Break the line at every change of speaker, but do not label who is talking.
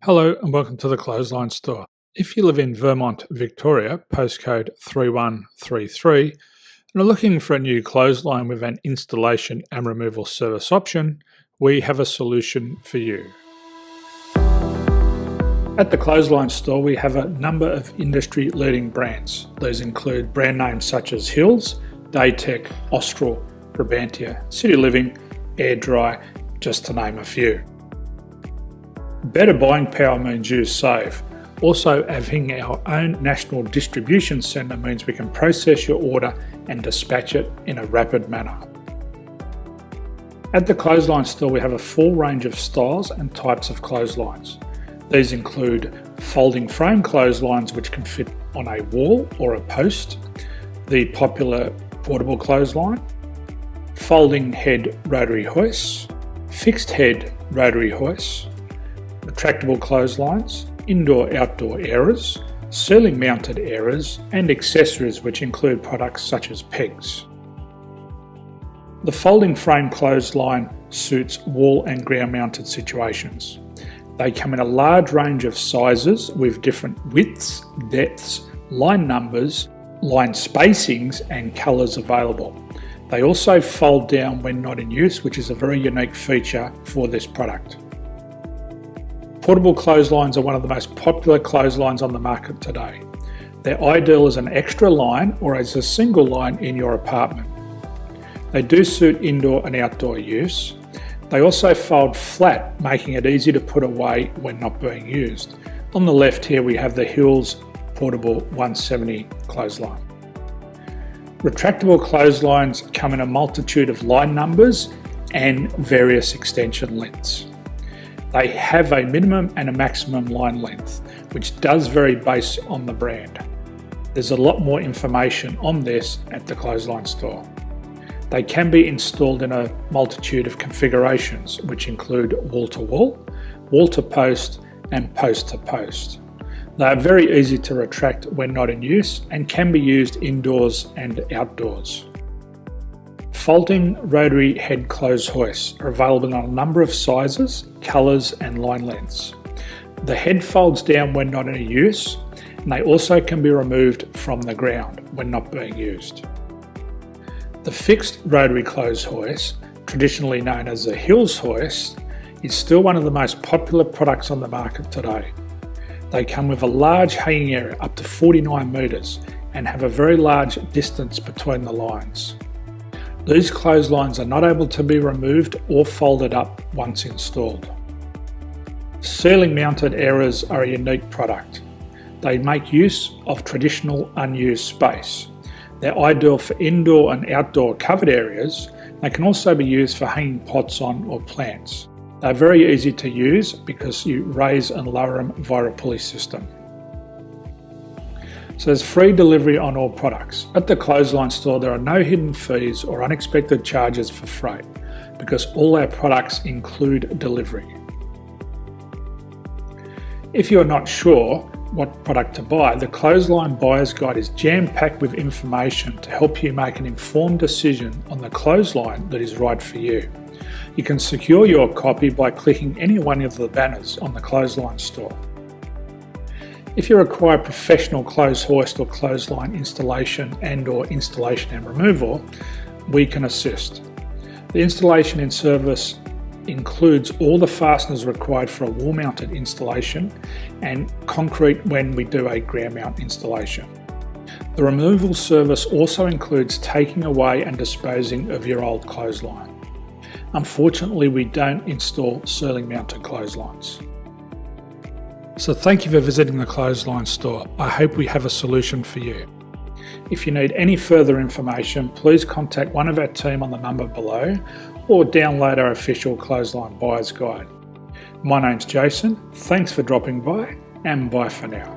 Hello and welcome to the Clothesline Store. If you live in Vermont, Victoria, postcode 3133, and are looking for a new clothesline with an installation and removal service option, we have a solution for you. At the Clothesline Store, we have a number of industry-leading brands. These include brand names such as Hills, Daytech, Austral, Brabantia, City Living, Air Dry, just to name a few. Better buying power means you save. Also, having our own national distribution centre means we can process your order and dispatch it in a rapid manner. At the Clothesline Store, we have a full range of styles and types of clotheslines. These include folding frame clotheslines which can fit on a wall or a post, the popular portable clothesline, folding head rotary hoists, fixed head rotary hoists, retractable clotheslines, indoor-outdoor airers, ceiling mounted airers, and accessories which include products such as pegs. The folding frame clothesline suits wall and ground mounted situations. They come in a large range of sizes with different widths, depths, line numbers, line spacings and colours available. They also fold down when not in use, which is a very unique feature for this product. Portable clotheslines are one of the most popular clotheslines on the market today. They're ideal as an extra line or as a single line in your apartment. They do suit indoor and outdoor use. They also fold flat, making it easy to put away when not being used. On the left here we have the Hills Portable 170 clothesline. Retractable clotheslines come in a multitude of line numbers and various extension lengths. They have a minimum and a maximum line length, which does vary based on the brand. There's a lot more information on this at the Clothesline Store. They can be installed in a multitude of configurations, which include wall-to-wall, wall-to-post, and post-to-post. They are very easy to retract when not in use and can be used indoors and outdoors. Folding rotary head clothes hoists are available in a number of sizes, colours and line lengths. The head folds down when not in use, and they also can be removed from the ground when not being used. The fixed rotary clothes hoist, traditionally known as the Hills hoist, is still one of the most popular products on the market today. They come with a large hanging area up to 49 metres and have a very large distance between the lines. These clotheslines are not able to be removed or folded up once installed. Ceiling mounted airers are a unique product. They make use of traditional unused space. They're ideal for indoor and outdoor covered areas. They can also be used for hanging pots on or plants. They're very easy to use because you raise and lower them via a pulley system. So there's free delivery on all products. At the Clothesline Store, there are no hidden fees or unexpected charges for freight because all our products include delivery. If you're not sure what product to buy, the Clothesline Buyer's Guide is jam-packed with information to help you make an informed decision on the clothesline that is right for you. You can secure your copy by clicking any one of the banners on the Clothesline Store. If you require professional clothes hoist or clothesline installation and/or installation and removal, we can assist. The installation and service includes all the fasteners required for a wall-mounted installation and concrete when we do a ground mount installation. The removal service also includes taking away and disposing of your old clothesline. Unfortunately, we don't install ceiling mounted clotheslines. So thank you for visiting the Clothesline Store. I hope we have a solution for you. If you need any further information, please contact one of our team on the number below or download our official Clothesline Buyer's Guide. My name's Jason, thanks for dropping by and bye for now.